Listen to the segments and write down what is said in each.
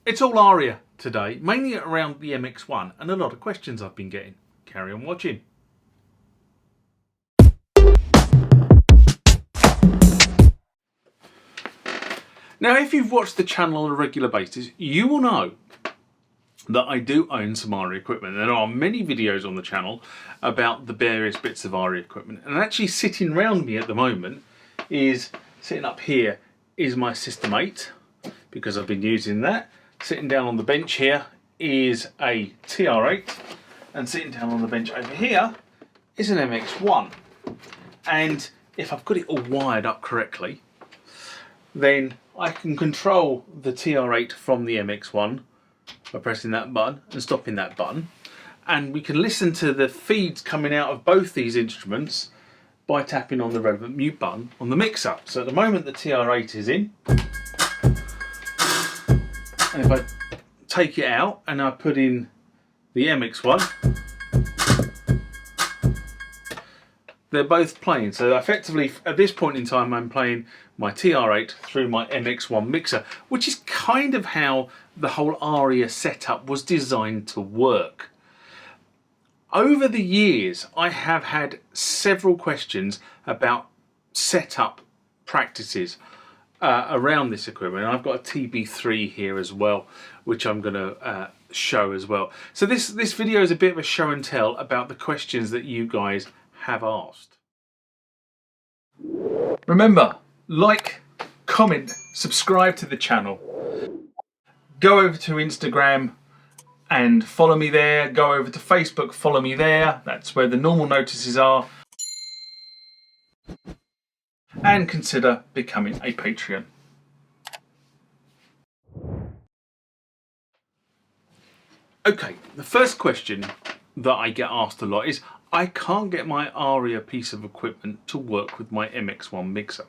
It's all ARIA today, mainly around the MX-1 and a lot of questions I've been getting. Carry on watching. Now, if you've watched the channel on a regular basis, you will know that I do own some ARIA equipment. There are many videos on the channel about the various bits of ARIA equipment, and actually sitting around me at the moment sitting up here is my System 8, because I've been using that. Sitting down on the bench here is a TR-8, and sitting down on the bench over here is an MX-1. And if I've got it all wired up correctly, then I can control the TR-8 from the MX-1 by pressing that button and stopping that button, and we can listen to the feeds coming out of both these instruments by tapping on the relevant mute button on the mixer. So at the moment the TR-8 is in, and if I take it out and I put in the MX-1, they're both playing. So effectively at this point in time I'm playing my TR-8 through my MX-1 mixer, which is kind of how the whole ARIA setup was designed to work. Over the years I have had several questions about setup practices around this equipment. And I've got a TB3 here as well, which I'm going to show as well. So this video is a bit of a show and tell about the questions that you guys have asked. Remember, like, comment, subscribe to the channel. Go over to Instagram and follow me there. Go over to Facebook, follow me there. That's where the normal notices are. And consider becoming a Patreon. Okay, the first question that I get asked a lot is, I can't get my ARIA piece of equipment to work with my MX-1 mixer.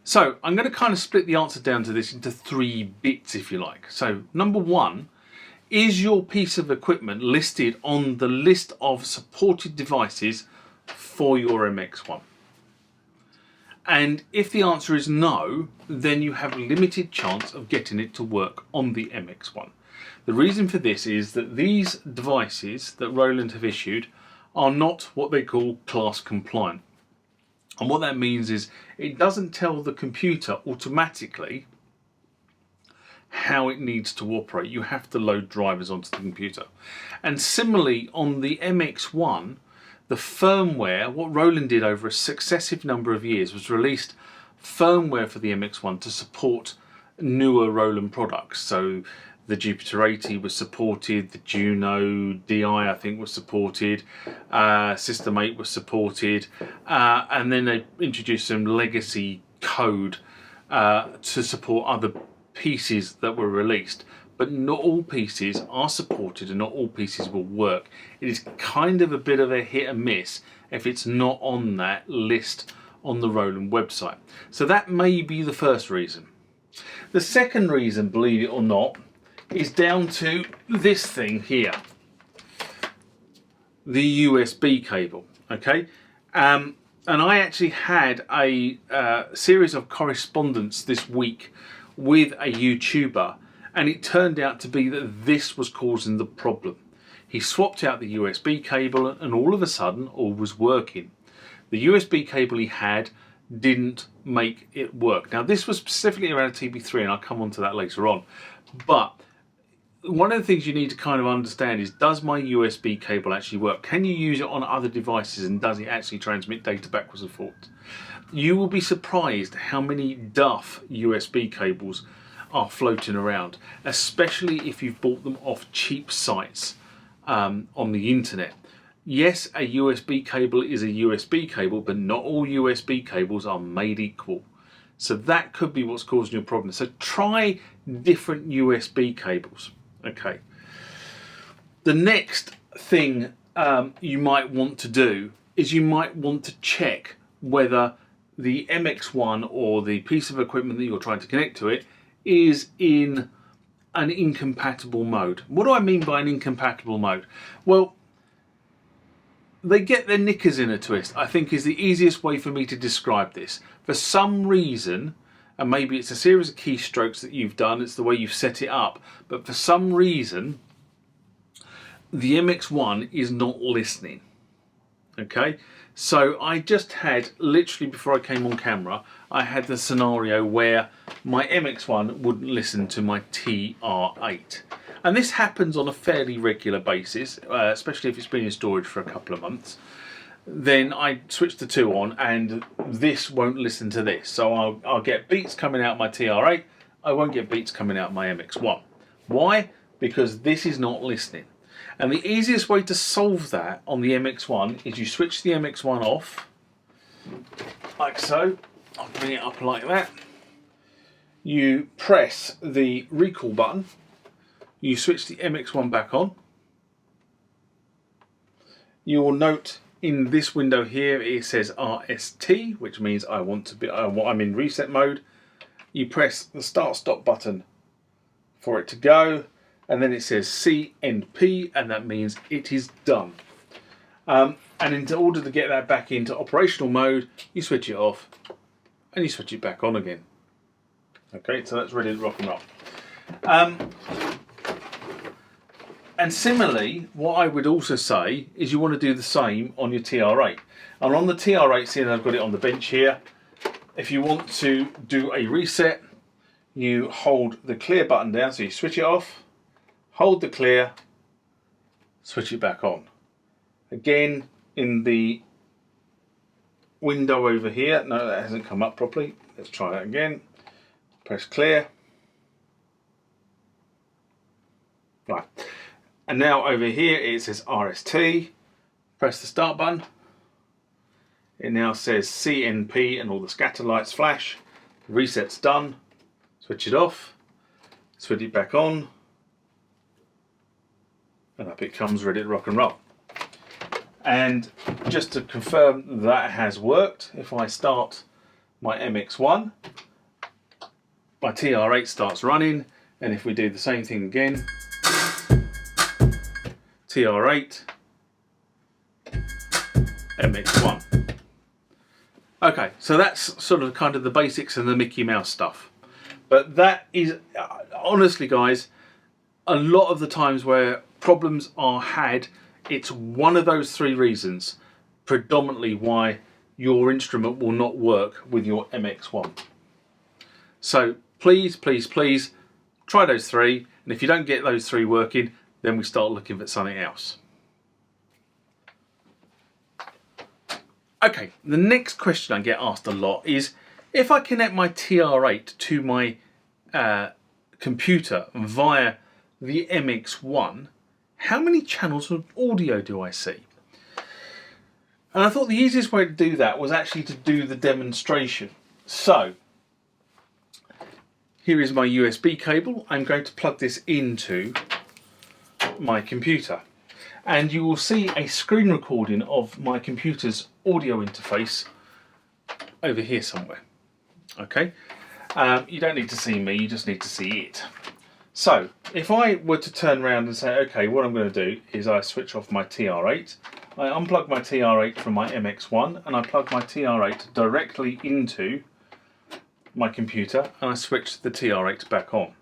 So I'm going to kind of split the answer down to this into 3 bits, if you like. So number 1, is your piece of equipment listed on the list of supported devices for your MX-1? And if the answer is no, then you have a limited chance of getting it to work on the MX-1. The reason for this is that these devices that Roland have issued are not what they call class compliant. And what that means is it doesn't tell the computer automatically how it needs to operate. You have to load drivers onto the computer. And similarly on the MX-1, the firmware, what Roland did over a successive number of years was released firmware for the MX-1 to support newer Roland products. So the Jupiter 80 was supported, the Juno DI I think was supported, System 8 was supported, and then they introduced some legacy code to support other pieces that were released. But not all pieces are supported and not all pieces will work. It is kind of a bit of a hit and miss if it's not on that list on the Roland website. So that may be the first reason. The second reason, believe it or not, is down to this thing here, the USB cable. Okay, and I actually had a series of correspondence this week with a YouTuber, and it turned out to be that this was causing the problem. He swapped out the USB cable and all of a sudden all was working. The USB cable he had didn't make it work. Now this was specifically around a TB3 and I'll come on to that later on. But one of the things you need to kind of understand is, does my USB cable actually work? Can you use it on other devices and does it actually transmit data backwards and forwards? You will be surprised how many duff USB cables are floating around, especially if you've bought them off cheap sites on the internet. Yes, a USB cable is a USB cable, but not all USB cables are made equal. So that could be what's causing your problem. So try different USB cables. Okay. The next thing you might want to do is you might want to check whether the MX-1 or the piece of equipment that you're trying to connect to it is in an incompatible mode. What do I mean by an incompatible mode? Well, they get their knickers in a twist, I think is the easiest way for me to describe this. For some reason, and maybe it's a series of keystrokes that you've done, it's the way you've set it up, but for some reason the MX-1 is not listening. Okay, so I just had, literally before I came on camera, I had the scenario where my MX-1 wouldn't listen to my TR-8. And this happens on a fairly regular basis, especially if it's been in storage for a couple of months. Then I switch the two on and this won't listen to this. So I'll get beats coming out my TR-8, I won't get beats coming out my MX-1. Why? Because this is not listening. And the easiest way to solve that on the MX-1 is you switch the MX-1 off, like so. I'll bring it up like that. You press the recall button, you switch the MX-1 back on. You will note in this window here it says RST, which means I'm in reset mode. You press the start stop button for it to go, and then it says CNP, and that means it is done. And in order to get that back into operational mode, you switch it off and you switch it back on again. Okay, so that's ready to rock and roll. And similarly, what I would also say is you want to do the same on your TR-8. And on the TR-8, see, I've got it on the bench here. If you want to do a reset, you hold the clear button down, so you switch it off, hold the clear, switch it back on. Again, in the window over here, no, that hasn't come up properly. Let's try that again. Press clear. Right. And now over here it says RST. Press the start button. It now says CNP and all the scatter lights flash. Reset's done. Switch it off. Switch it back on. And up it comes, ready to rock and roll. And just to confirm that has worked, if I start my MX-1, my TR-8 starts running, and if we do the same thing again, TR-8, MX-1. Okay, so that's sort of kind of the basics and the Mickey Mouse stuff. But that is, honestly guys, a lot of the times where problems are had, it's one of those three reasons predominantly why your instrument will not work with your MX-1. So please, please, please try those three, and if you don't get those three working, then we start looking for something else. Okay, the next question I get asked a lot is, if I connect my TR-8 to my computer via the MX-1, how many channels of audio do I see? And I thought the easiest way to do that was actually to do the demonstration. So, here is my USB cable. I'm going to plug this into my computer. And you will see a screen recording of my computer's audio interface over here somewhere. Okay, you don't need to see me, you just need to see it. So if I were to turn around and say, okay, what I'm going to do is I switch off my TR-8, I unplug my TR-8 from my MX-1, and I plug my TR-8 directly into my computer, and I switch the TR-8 back on.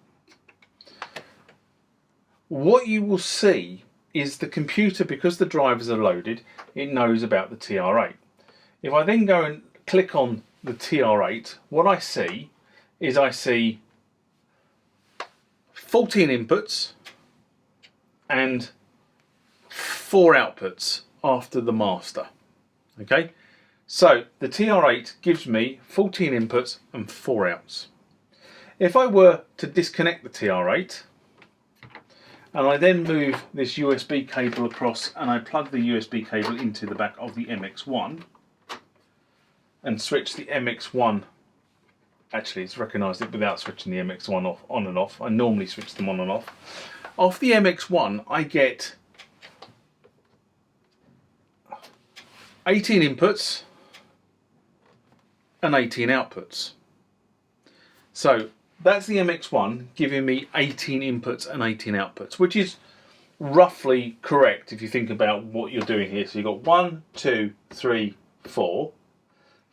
What you will see is the computer, because the drivers are loaded, it knows about the TR-8. If I then go and click on the TR-8, what I see is I see 14 inputs and 4 outputs after the master. Okay, so the TR-8 gives me 14 inputs and 4 outs. If I were to disconnect the TR-8 and I then move this USB cable across and I plug the USB cable into the back of the MX-1 and switch the MX-1, actually it's recognised it without switching the MX-1 off, on and off. I normally switch them on and off. Off the MX-1 I get 18 inputs and 18 outputs. So that's the MX-1 giving me 18 inputs and 18 outputs, which is roughly correct if you think about what you're doing here. So you've got 1, 2, 3, 4,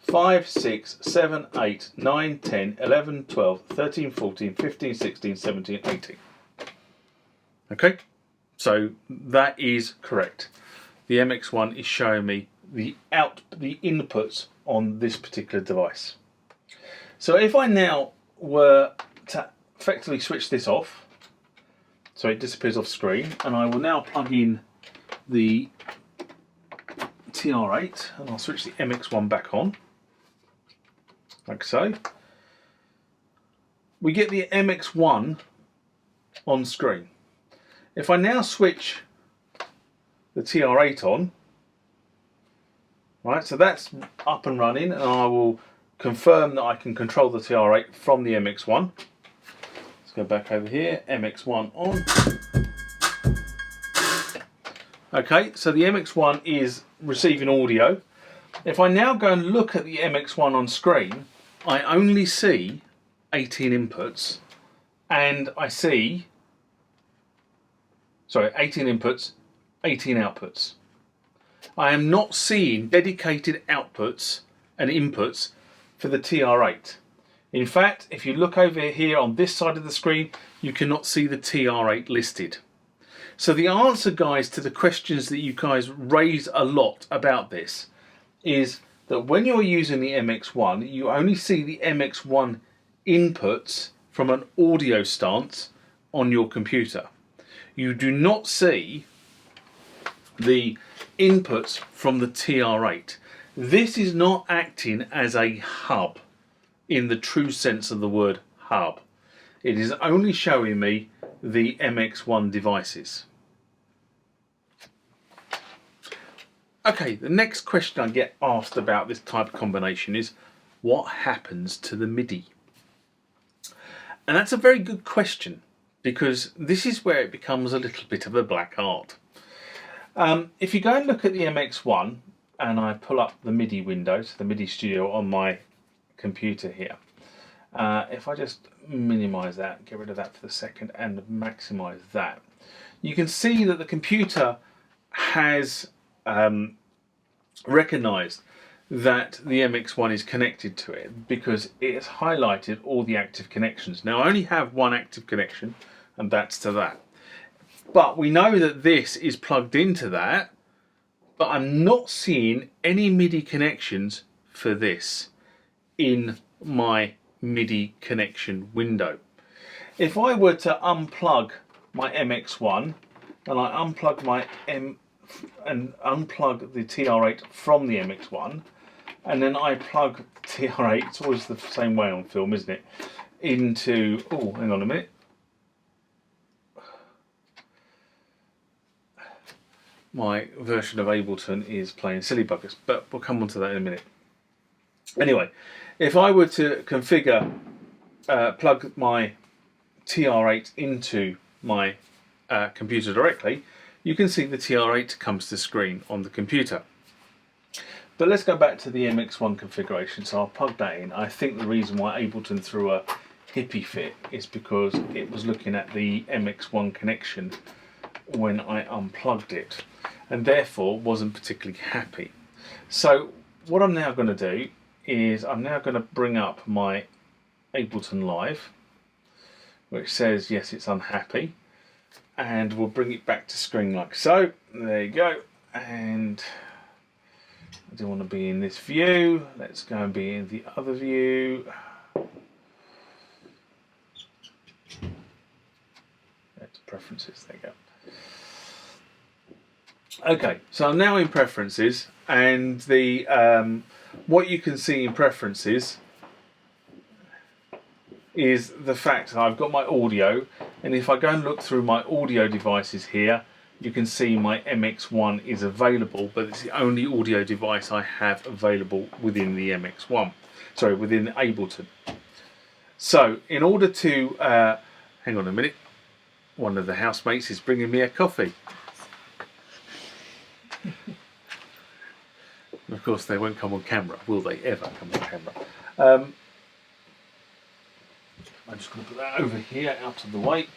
5, 6, 7, 8, 9, 10, 11, 12, 13, 14, 15, 16, 17, 18. Okay, so that is correct. The MX-1 is showing me the inputs on this particular device. So if I now were to effectively switch this off, so it disappears off screen, and I will now plug in the TR-8 and I'll switch the MX-1 back on, like so. We get the MX-1 on screen. If I now switch the TR-8 on, right, so that's up and running, and I will confirm that I can control the TR-8 from the MX-1. Let's go back over here, MX-1 on. Okay, so the MX-1 is receiving audio. If I now go and look at the MX-1 on screen, I only see 18 inputs, and I see, sorry, 18 inputs, 18 outputs. I am not seeing dedicated outputs and inputs for the TR-8. In fact, if you look over here on this side of the screen, you cannot see the TR-8 listed. So the answer, guys, to the questions that you guys raise a lot about this is that when you're using the MX-1, you only see the MX-1 inputs from an audio stance on your computer. You do not see the inputs from the TR-8. This is not acting as a hub in the true sense of the word hub. It is only showing me the MX-1 devices. Okay, the next question I get asked about this type of combination is, what happens to the MIDI? And that's a very good question, because this is where it becomes a little bit of a black art. If you go and look at the MX-1, and I pull up the MIDI window, so the MIDI studio on my computer here. If I just minimize that, get rid of that for the second, and maximize that, you can see that the computer has recognized that the MX-1 is connected to it, because it has highlighted all the active connections. Now I only have one active connection, and that's to that. But we know that this is plugged into that, but I'm not seeing any MIDI connections for this in my MIDI connection window. If I were to unplug my MX-1 and I unplug unplug the TR-8 from the MX-1, and then I plug TR-8, it's always the same way on film, isn't it, into, oh, hang on a minute. My version of Ableton is playing silly buggers, but we'll come on to that in a minute. Anyway, if I were to configure, plug my TR-8 into my computer directly, you can see the TR-8 comes to screen on the computer. But let's go back to the MX-1 configuration. So I'll plug that in. I think the reason why Ableton threw a hippie fit is because it was looking at the MX-1 connection when I unplugged it, and therefore wasn't particularly happy. So what I'm now going to do is I'm now going to bring up my Ableton Live, which says yes, it's unhappy, and we'll bring it back to screen like so. There you go. And I do want to be in this view. Let's go and be in the other view. That's preferences. There you go. Okay, so I'm now in preferences, and the what you can see in preferences is the fact that I've got my audio, and if I go and look through my audio devices here, you can see my MX-1 is available, but it's the only audio device I have available within the MX-1, sorry, within the Ableton. So in order to, hang on a minute, one of the housemates is bringing me a coffee. Of course, they won't come on camera. Will they ever come on camera? I'm just going to put that over here, out of the way.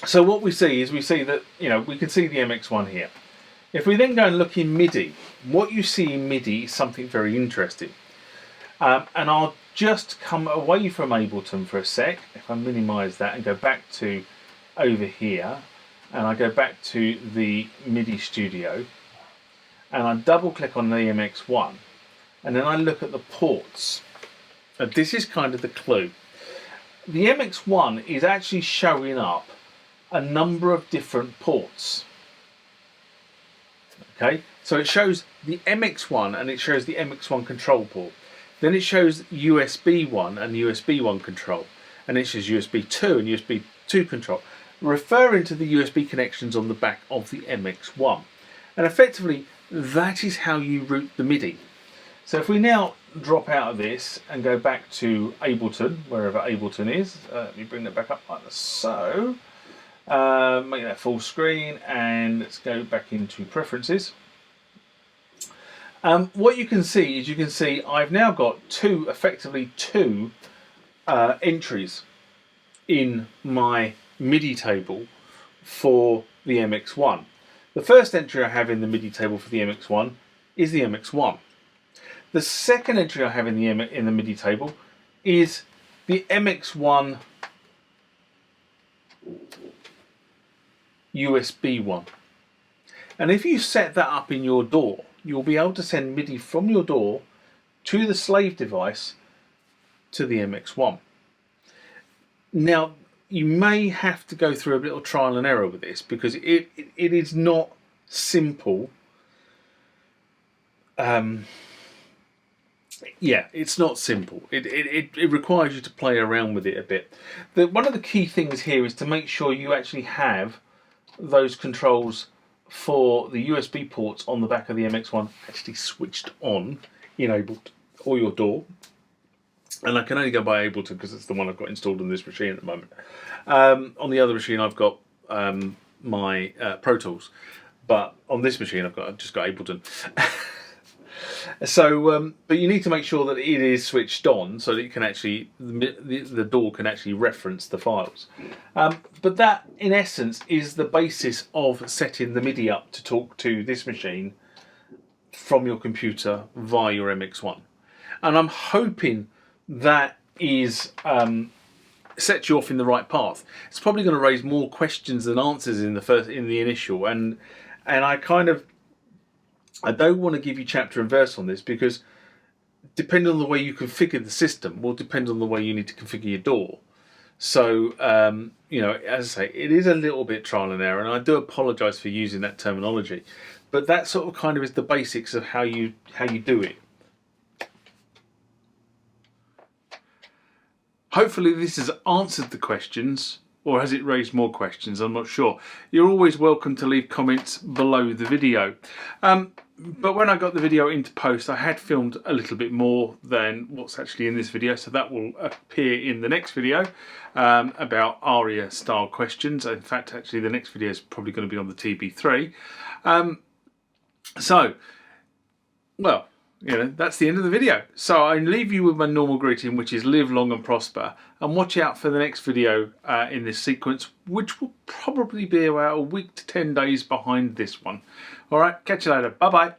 So what we see is we see that, you know, we can see the MX-1 here. If we then go and look in MIDI, what you see in MIDI is something very interesting. And I'll just come away from Ableton for a sec, if I minimise that and go back to over here, and I go back to the MIDI studio, and I double click on the MX-1, and then I look at the ports. And this is kind of the clue. The MX-1 is actually showing up a number of different ports. Okay, so it shows the MX-1 and it shows the MX-1 control port. Then it shows USB 1 and USB 1 control, and it shows USB 2 and USB 2 control, referring to the USB connections on the back of the MX-1. And effectively, that is how you route the MIDI. So if we now drop out of this and go back to Ableton, wherever Ableton is, let me bring that back up like so. Make that full screen, and let's go back into preferences. What you can see is I've now got effectively two entries in my MIDI table for the MX-1. The first entry I have in the MIDI table for the MX-1 is the MX-1. The second entry I have in the MIDI table is the MX-1 USB 1. And if you set that up in your DAW, you'll be able to send MIDI from your DAW to the slave device to the MX-1. Now, you may have to go through a little trial and error with this, because it is not simple. Yeah, it's not simple. It requires you to play around with it a bit. One of the key things here is to make sure you actually have those controls for the USB ports on the back of the MX-1 actually switched on, enabled, or your DAW. And I can only go by Ableton because it's the one I've got installed on this machine at the moment. On the other machine I've got my Pro Tools, but on this machine I've just got Ableton. So, but you need to make sure that it is switched on so that it can actually, the DAW can actually reference the files. But that, in essence, is the basis of setting the MIDI up to talk to this machine from your computer via your MX-1. And I'm hoping that is sets you off in the right path. It's probably going to raise more questions than answers in the initial, and I don't want to give you chapter and verse on this, because depending on the way you configure the system will depend on the way you need to configure your DAW. So, as I say, it is a little bit trial and error, and I do apologise for using that terminology, but that sort of kind of is the basics of how you do it. Hopefully this has answered the questions, or has it raised more questions? I'm not sure. You're always welcome to leave comments below the video. But when I got the video into post, I had filmed a little bit more than what's actually in this video, so that will appear in the next video about ARIA style questions. In fact, actually the next video is probably going to be on the TB3. Well, that's the end of the video. So I leave you with my normal greeting, which is live long and prosper, and watch out for the next video in this sequence, which will probably be about a week to 10 days behind this one. All right, catch you later. Bye bye.